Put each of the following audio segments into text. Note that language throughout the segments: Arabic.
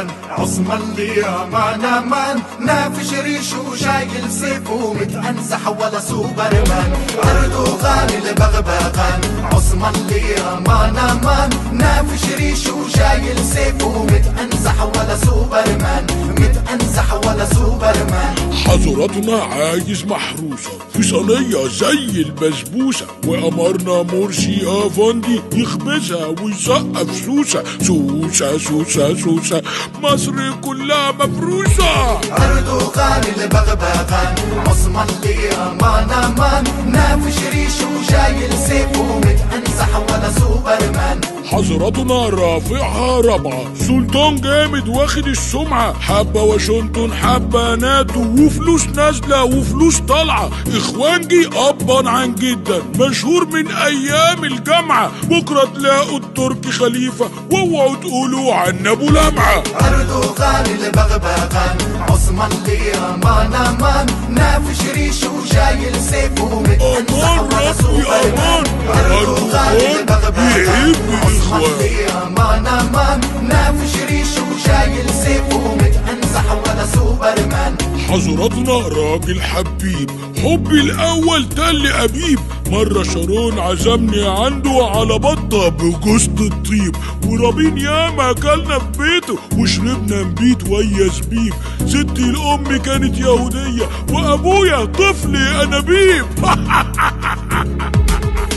سوبرمان، عثمان لي امان نافش ريش وشايل سيف ومتأنزح ولا سوبرمان، اردوغان البغبغان، عثمان لي امان نافش ريش وشايل سيف ومتأنزح ولا سوبرمان، متأنزح ولا سوبرمان. حضراتنا عايز محروسة في صينية زي البسبوسة، وأمرنا مرسي أفندي يخبزها ويسقف سوسة سوسة سوسة سوسة، مصر كلها مفروسة. أردوغان البغبغان، عثمان لي أمان نافش ريش وشايل سيف ومتأنزح ولا سوبرمان. حضراتنا رافعها رابعة، سلطان جامد واخد السمعة، حبة واشنطن حبة ناتو وفلوس نازلة وفلوس طالعة، اخوانجي ابا عن جدا مشهور من ايام الجامعة، بكرة تلاقوا التركي خليفة واوعوا تقولوا عن ابو لمعة. اردوغان البغبغان، عثمان لي امان نافش ريش وشايل سيف ومتأنزح ولا سوبرمان. اردوغان البغبغان، عثمان لي امان نافش ريش وشايل سيف ومتأنزح ولا سوبرمان. حضراتنا راجل حبيب، حبي الاول تل ابيب، مرة شارون عزمني عنده على بطة بجوزة الطيب، ورابين ياما اكلنا في بيته وشربنا نبيت ويا زبيب، ستي الام كانت يهودية وابويا طفل انابيب.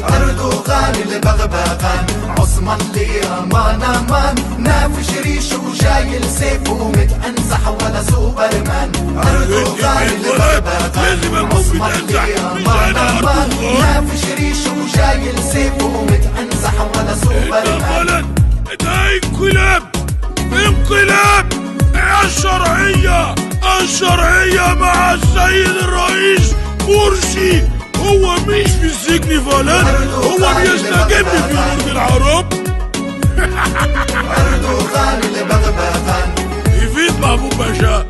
اردوغان البغبغان، عثمان لي امان نافش ريش وشايل سيف ومتأنزح ولا سوبرمان. اردوغان البغبغان، عثمان لي امان نافش ريش وشايل سيف ومتأنزح ولا سوبرمان. ده انقلاب انقلاب، الشرعية مع السيد الرئيس مرسي، هو مش في السجن فلان، هو بيستجب في برج العرب. اردوغان البغبغان يفيد محمود باشا.